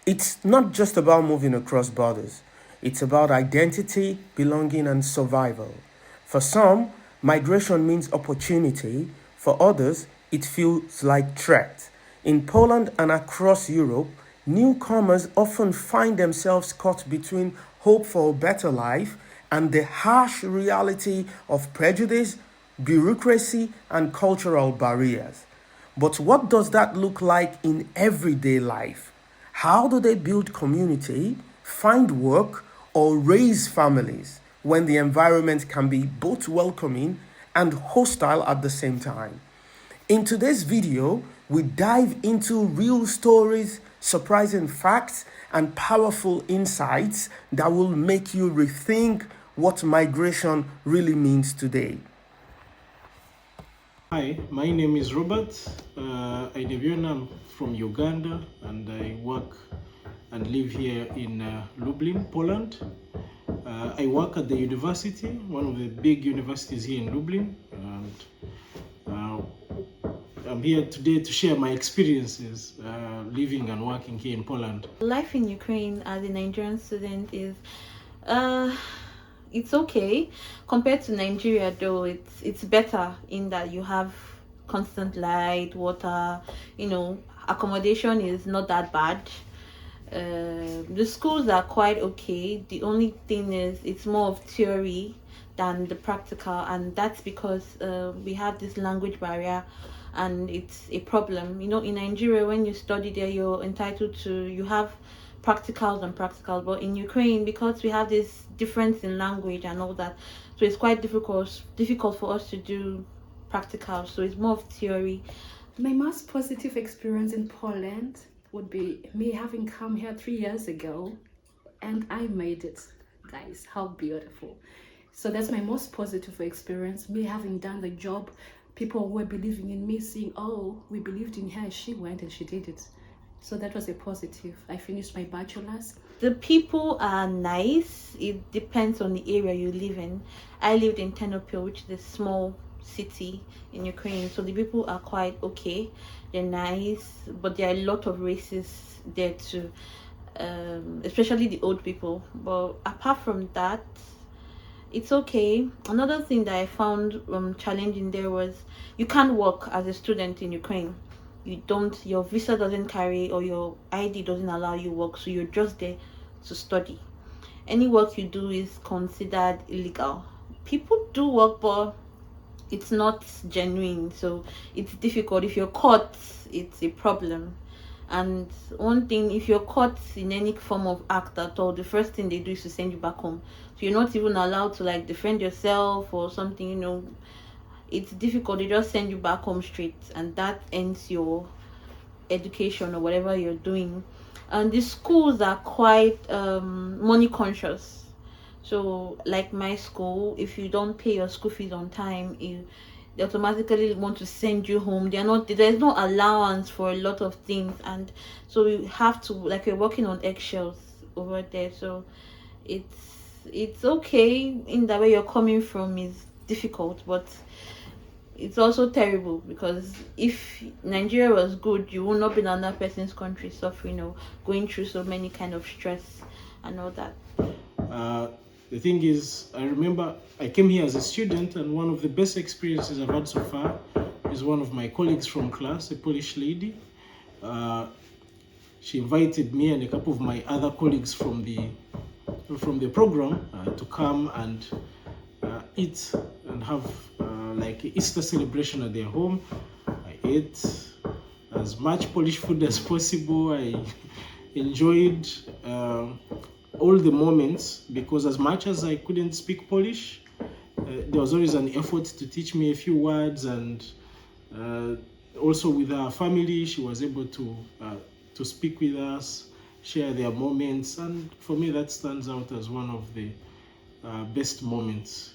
It's not just about moving across borders, it's about identity, belonging, and survival. For some, migration means opportunity, for others, it feels like threat. In Poland and across Europe, newcomers often find themselves caught between hope for a better life and the harsh reality of prejudice, bureaucracy, and cultural barriers. But what does that look like in everyday life? How do they build community, find work, or raise families when the environment can be both welcoming and hostile at the same time? In today's video, we dive into real stories, surprising facts, and powerful insights that will make you rethink what migration really means today. Hi, my name is Robert. I'm from Uganda and I work and live here in Lublin, Poland. I work at the university, one of the big universities here in Lublin, and I'm here today to share my experiences living and working here in Poland. Life in Ukraine as a Nigerian student is uh it's okay compared to Nigeria, though it's better in that you have constant light, water, accommodation is not that bad. The schools are quite okay. The only thing is it's more of theory than the practical, and that's because we have this language barrier, and it's a problem. In Nigeria, when you study there, you're entitled to you have practicals and practicals, but in Ukraine, because we have this difference in language and all that, so it's quite difficult for us to do practicals. So it's more of theory. My most positive experience in Poland would be me having come here 3 years ago, and I made it. Guys, how beautiful. So that's my most positive experience, me having done the job. People were believing in me, saying, oh, we believed in her, she went and she did it. So that was a positive. I finished my bachelor's. The people are nice. It depends on the area you live in. I lived in Ternopil, which is a small city in Ukraine, so the people are quite okay. They're nice, but there are a lot of races there too, especially the old people. But apart from that, it's okay. Another thing that I found challenging there was you can't work as a student in Ukraine. Your visa doesn't carry, or your ID doesn't allow you work, so you're just there to study. Any work you do is considered illegal. People do work, but it's not genuine, so it's difficult. If you're caught, it's a problem. And one thing, if you're caught in any form of act at all, the first thing they do is to send you back home, so you're not even allowed to defend yourself or something. It's difficult. They just send you back home straight, and that ends your education or whatever you're doing. And the schools are quite money conscious. So like my school, if you don't pay your school fees on time, they automatically want to send you home. There's no allowance for a lot of things, and so you have to, you're working on eggshells over there. So it's okay. In the way you're coming from is difficult, but it's also terrible, because if Nigeria was good, you would not be in another person's country suffering or going through so many kind of stress and all that. The thing is, I remember I came here as a student, and one of the best experiences I've had so far is one of my colleagues from class, a Polish lady. She invited me and a couple of my other colleagues from the program to come and eat and have Easter celebration at their home. I ate as much Polish food as possible. I enjoyed all the moments, because as much as I couldn't speak Polish, there was always an effort to teach me a few words, and also with her family, she was able to speak with us, share their moments, and for me that stands out as one of the best moments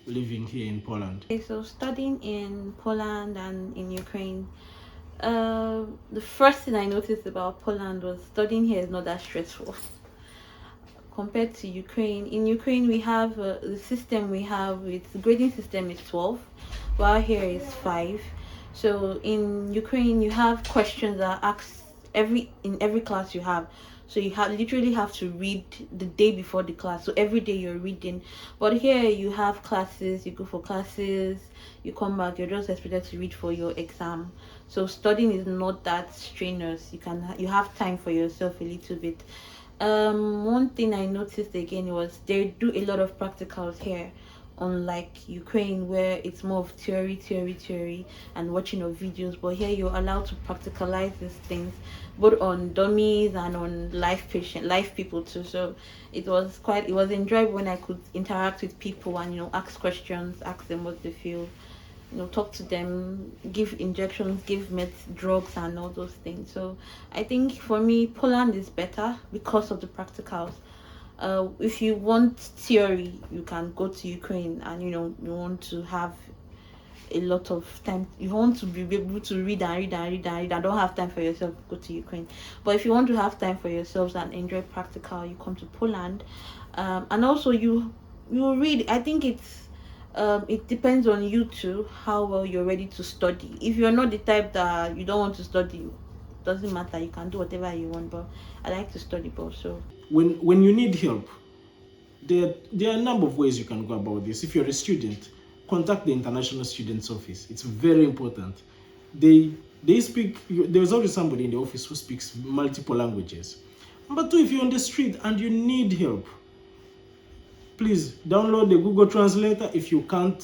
living here in Poland. Okay, so studying in Poland and in Ukraine, the first thing I noticed about Poland was studying here is not that stressful compared to Ukraine. In Ukraine, we have the system we have, its grading system is 12, while here is 5. So in Ukraine, you have questions that are asked in every class you have. So you literally have to read the day before the class. So every day you're reading. But here you have classes, you go for classes, you come back, you're just expected to read for your exam. So studying is not that strenuous. You have time for yourself a little bit. One thing I noticed again was they do a lot of practicals here, unlike Ukraine where it's more of theory and watching of videos. But here you're allowed to practicalize these things both on dummies and on live people too. So it was enjoyable when I could interact with people and ask questions, ask them what they feel, talk to them, give injections, give meds, drugs, and all those things. So I think for me, Poland is better because of the practicals. If you want theory, you can go to Ukraine, and you want to have a lot of time. You want to be able to read and don't have time for yourself, go to Ukraine. But if you want to have time for yourselves and enjoy practical, you come to Poland. And also you read. I think it depends on you too, how well you're ready to study. If you're not the type that you don't want to study, doesn't matter, you can do whatever you want. But I like to study both. So when you need help, there are a number of ways you can go about this. If you're a student, contact the International Students Office. It's very important. They speak, there's always somebody in the office who speaks multiple languages. Number two, if you're on the street and you need help, please download the Google Translator. If you can't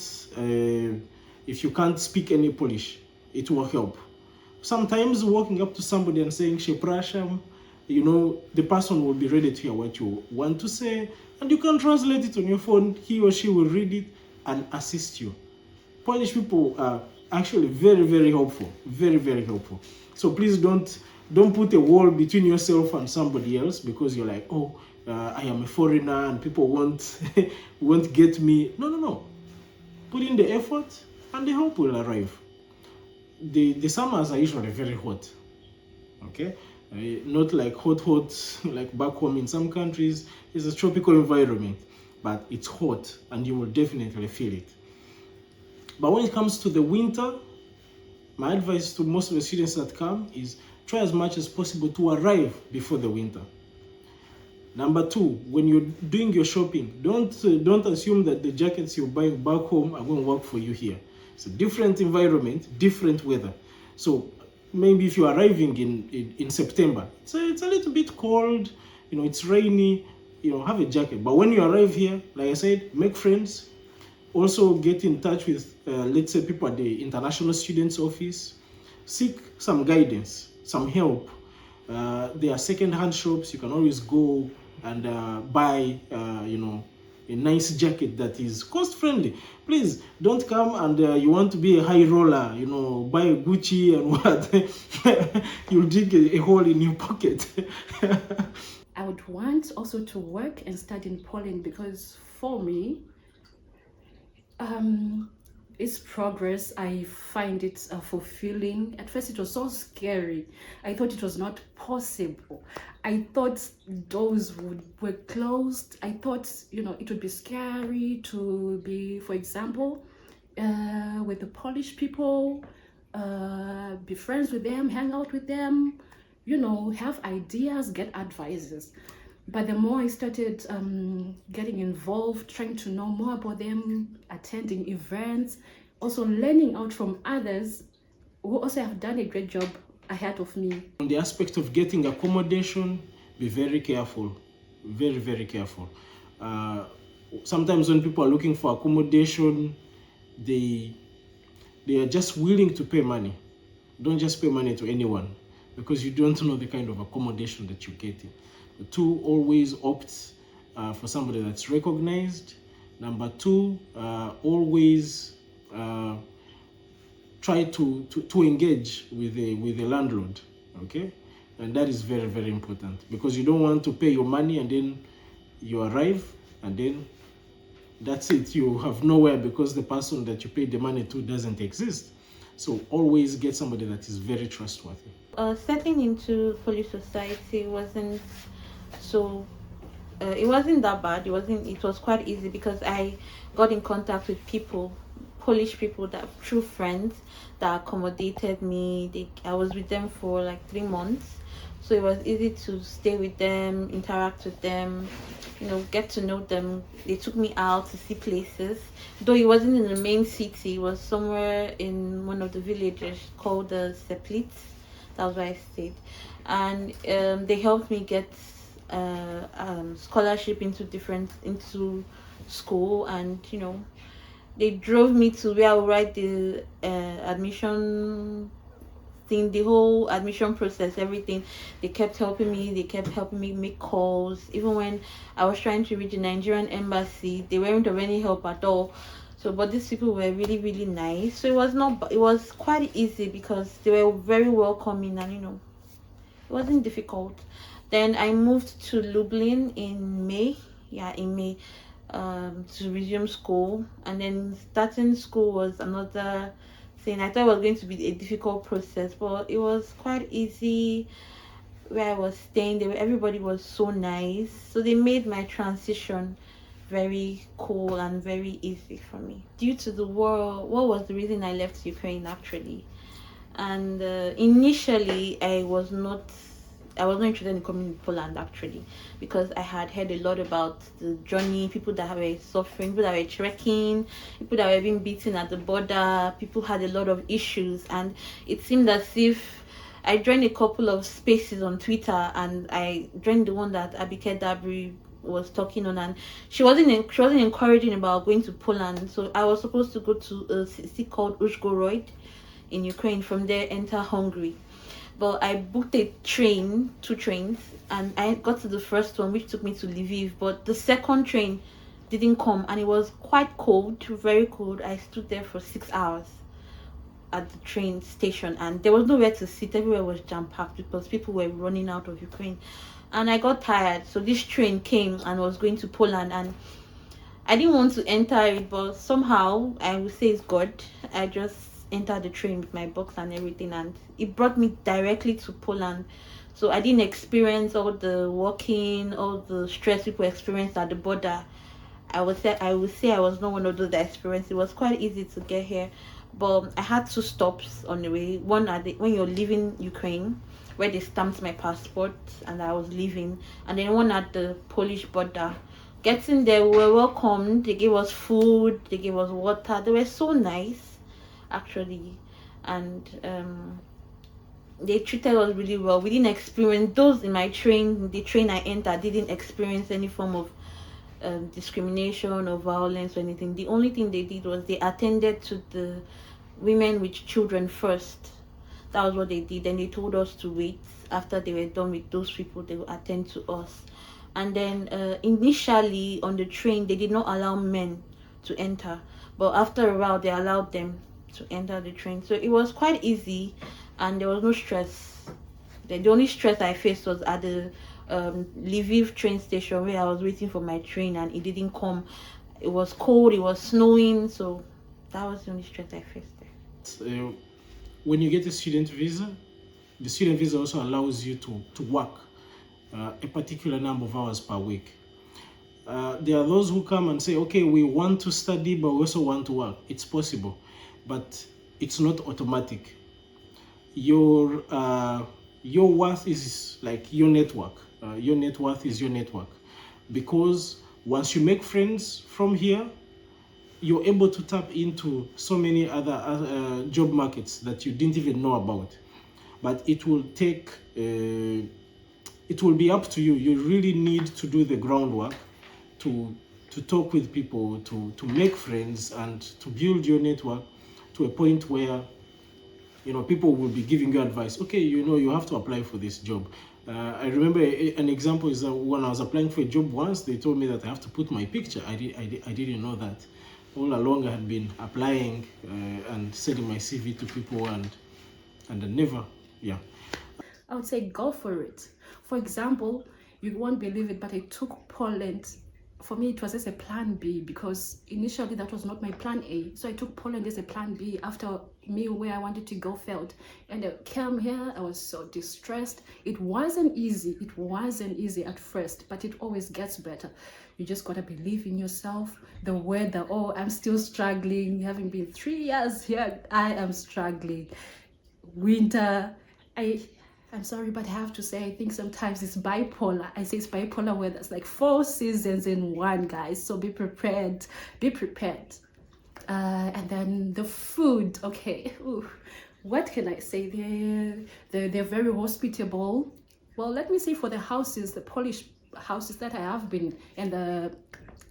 speak any Polish, it will help. Sometimes walking up to somebody and saying "Przepraszam," the person will be ready to hear what you want to say, and you can translate it on your phone. He or she will read it and assist you. Polish people are actually very, very helpful, very, very helpful. So please don't put a wall between yourself and somebody else because you're like, I am a foreigner and people won't get me. No. Put in the effort and the help will arrive. The summers are usually very hot, okay? Not like hot like back home in some countries. It's a tropical environment, but it's hot and you will definitely feel it. But when it comes to the winter, my advice to most of the students that come is try as much as possible to arrive before the winter. Number two, when you're doing your shopping, don't assume that the jackets you're buying back home are going to work for you here. It's a different environment, different weather. So maybe if you're arriving in September, it's a little bit cold, it's rainy, have a jacket. But when you arrive here, like I said, make friends. Also get in touch with, let's say, people at the International Students Office. Seek some guidance, some help. There are second-hand shops. You can always go and buy, a nice jacket that is cost-friendly. Please don't come and you want to be a high roller, buy a Gucci and what. You'll dig a hole in your pocket. I would want also to work and study in Poland because for me, its progress, I find it fulfilling. At first it was so scary. I thought it was not possible. I thought doors were closed. I thought it would be scary to be, for example, with the Polish people, be friends with them, hang out with them, have ideas, get advices. But the more I started getting involved, trying to know more about them, attending events, also learning out from others who also have done a great job ahead of me. On the aspect of getting accommodation, be very careful, very, very careful. Sometimes when people are looking for accommodation, they are just willing to pay money. Don't just pay money to anyone because you don't know the kind of accommodation that you're getting. Two, always opt for somebody that's recognized. Number two, always try to engage with the landlord, okay? And that is very, very important because you don't want to pay your money and then you arrive and then that's it. You have nowhere because the person that you paid the money to doesn't exist. So always get somebody that is very trustworthy. Settling into Polish society wasn't so it wasn't that bad. It was quite easy because I got in contact with Polish people, that true friends that accommodated me. I was with them for like 3 months. so it was easy to stay with them, interact with them, get to know them. They took me out to see places, though it wasn't in the main city. It was somewhere in one of the villages called the Seplit. That was where I stayed, and they helped me get scholarship into school, and they drove me to where I would write the admission thing, the whole admission process, everything. They kept helping me. They kept helping me make calls. Even when I was trying to reach the Nigerian embassy, they weren't of any help at all. So, but these people were really, really nice. So it was quite easy because they were very welcoming, and it wasn't difficult. Then I moved to Lublin in May. Yeah, in May, to resume school, and then starting school was another thing. I thought it was going to be a difficult process, but it was quite easy. Where I was staying, everybody was so nice, so they made my transition very cool and very easy for me. Due to the war, what was the reason I left Ukraine actually? And initially I was not interested in coming to Poland actually, because I had heard a lot about the journey, people that were suffering, people that were trekking, people that were being beaten at the border. People had a lot of issues, and it seemed as if I joined a couple of spaces on Twitter, and I joined the one that Abike Dabri was talking on, and she wasn't encouraging about going to Poland. So I was supposed to go to a city called Uzhgorod in Ukraine, from there enter Hungary. But I booked a train, 2 trains, and I got to the first one, which took me to Lviv, but the second train didn't come, and it was quite cold, very cold. I stood there for 6 hours at the train station, and there was nowhere to sit. Everywhere was jam-packed because people were running out of Ukraine, and I got tired. So this train came and was going to Poland, and I didn't want to enter it, but somehow, I would say it's God, I just entered the train with my box and everything, and it brought me directly to Poland. So I didn't experience all the walking, all the stress people experienced at the border. I would say I was not one of those that experienced. It was quite easy to get here, but I had 2 stops on the way. One when you're leaving Ukraine, where they stamped my passport and I was leaving, and then one at the Polish border. Getting there, we were welcomed. They gave us food, they gave us water. They were so nice actually, and they treated us really well. We didn't experience, those in my train, the train I entered, didn't experience any form of discrimination or violence or anything. The only thing they did was they attended to the women with children first. That was what they did. Then they told us to wait. After they were done with those people, they would attend to us. And then initially on the train, they did not allow men to enter, but after a while they allowed them to enter the train. So it was quite easy, and there was no stress. The only stress I faced was at the Lviv train station, where I was waiting for my train and it didn't come. It was cold, it was snowing, so that was the only stress I faced there. When you get a student visa, the student visa also allows you to work a particular number of hours per week. There are those who come and say, okay, we want to study, but we also want to work. It's possible, but it's not automatic. Your worth is like your network. Your net worth is your network, because once you make friends from here, you're able to tap into so many other job markets that you didn't even know about. But it will take, it will be up to you. You really need to do the groundwork to talk with people, to make friends, and to build your network to a point where people will be giving you advice. Okay, you have to apply for this job. I remember an example is that when I was applying for a job once, they told me that I have to put my picture. I didn't know that. All along I had been applying and sending my CV to people, and I never, yeah. I would say go for it. For example, you won't believe it, but I took Poland. For me, it was as a plan B, because initially that was not my plan A. So I took Poland as a plan B after me where I wanted to go failed. And I came here, I was so distressed. It wasn't easy. It wasn't easy at first, but it always gets better. You just gotta believe in yourself. The weather, I'm still struggling. Having been 3 years here, I am struggling. Winter, I I'm sorry, but I have to say, I think sometimes it's bipolar. I say it's bipolar where there's like 4 seasons in one, guys. So be prepared. Be prepared. And then the food. Okay. Ooh, what can I say? They're very hospitable. Well, let me say for the houses, the Polish houses that I have been, and the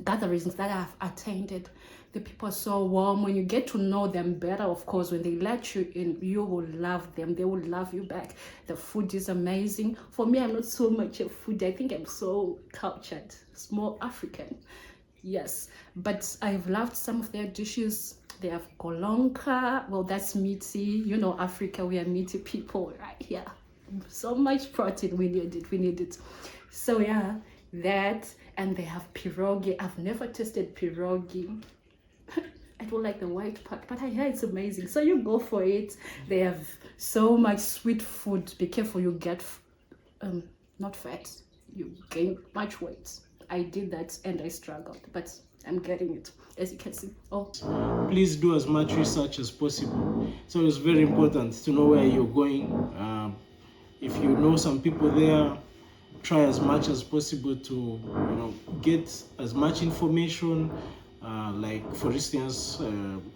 gatherings that I've attended, the people are so warm. When you get to know them better, of course, when they let you in, you will love them. They will love you back. The food is amazing. For me, I'm not so much a food. I think I'm so cultured, small African. Yes, but I've loved some of their dishes. They have golonka. Well, that's meaty. You know, Africa, we are meaty people, right? Yeah, so much protein. We need it. So yeah, that, and they have pierogi. I've never tasted pierogi. I don't like the white part, but I hear it's amazing. So you go for it. They have so much sweet food. Be careful, you get not fat. You gain much weight. I did that and I struggled, but I'm getting it, as you can see. Oh, Please do as much research as possible. So it's very important to know where you're going. If you know some people there, try as much as possible to get as much information. Like for instance,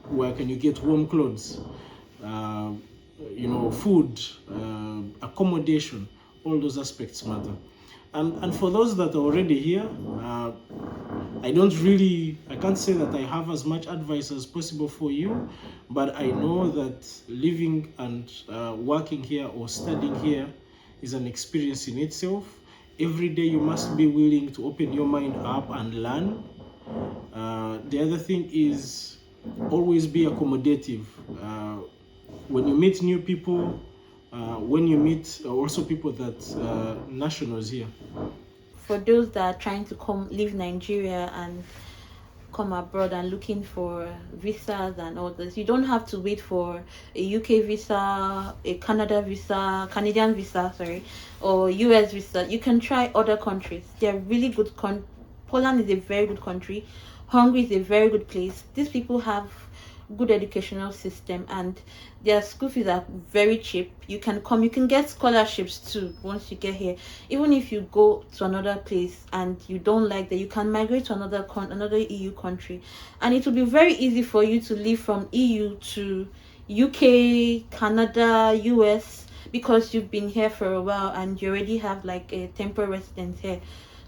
where can you get warm clothes, food, accommodation, all those aspects matter. And for those that are already here, I can't say that I have as much advice as possible for you, but I know that living and working here or studying here is an experience in itself. Every day you must be willing to open your mind up and learn. The other thing is always be accommodative. When you meet new people, when you meet also people that nationals here. For those that are trying to leave Nigeria and come abroad and looking for visas and all this, you don't have to wait for a UK visa, a Canadian visa, or US visa. You can try other countries. They're really good. Poland is a very good country. Hungary is a very good place. These people have good educational system and their school fees are very cheap. You can get scholarships too once you get here. Even if you go to another place and you don't like that, you can migrate to another EU country, and it will be very easy for you to leave from EU to UK, Canada, US, because you've been here for a while and you already have like a temporary residence here.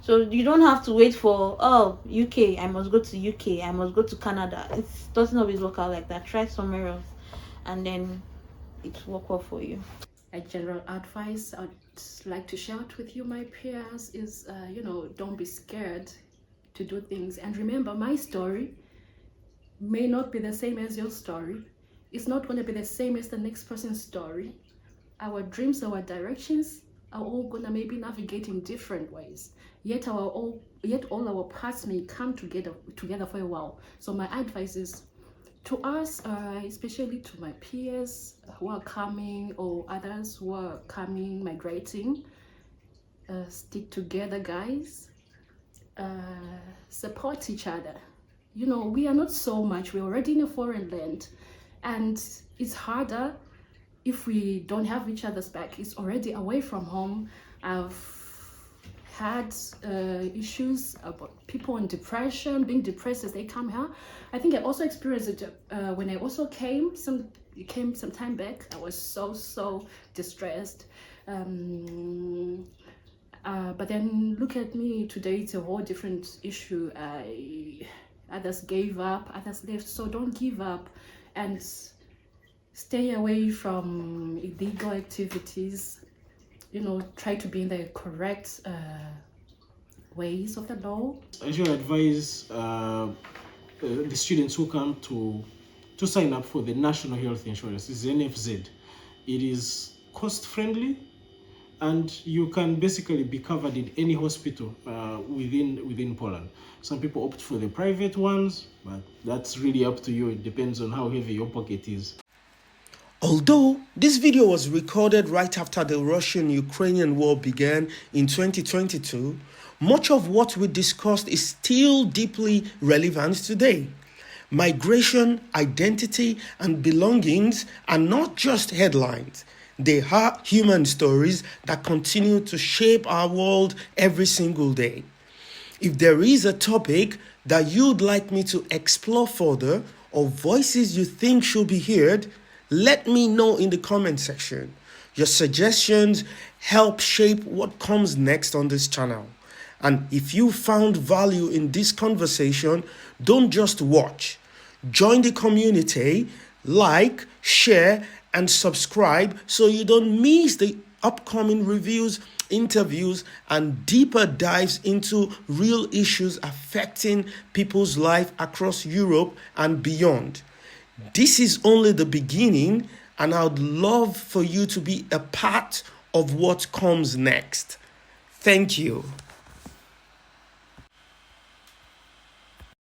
So you don't have to wait for, UK, I must go to UK, I must go to Canada. It doesn't always work out like that. Try somewhere else and then it will work well for you. A general advice I'd like to share with you, my peers, is, don't be scared to do things. And remember, my story may not be the same as your story. It's not going to be the same as the next person's story. Our dreams, our directions are all gonna maybe navigate in different ways. Yet all our paths may come together for a while. So my advice is to us, especially to my peers who are coming or others who are coming, migrating, stick together, guys. Support each other. We are not so much. We're already in a foreign land, and it's harder if we don't have each other's back. It's already away from home. I've had issues about people in depression, being depressed as they come here. I think I also experienced it when I also came some time back. I was so distressed. But then look at me today, it's a whole different issue. Others gave up, others left. So don't give up and stay away from illegal activities. Try to be in the correct ways of the law. I should advise the students who come to sign up for the National Health Insurance. It's NFZ. It is cost friendly, and you can basically be covered in any hospital within Poland. Some people opt for the private ones, but that's really up to you. It depends on how heavy your pocket is. Although this video was recorded right after the Russian-Ukrainian war began in 2022, much of what we discussed is still deeply relevant today. Migration, identity, and belongings are not just headlines. They are human stories that continue to shape our world every single day. If there is a topic that you'd like me to explore further or voices you think should be heard, let me know in the comment section. Your suggestions help shape what comes next on this channel. And if you found value in this conversation, don't just watch. Join the community, like, share, and subscribe so you don't miss the upcoming reviews, interviews, and deeper dives into real issues affecting people's life across Europe and beyond. This is only the beginning, and I would love for you to be a part of what comes next. Thank you.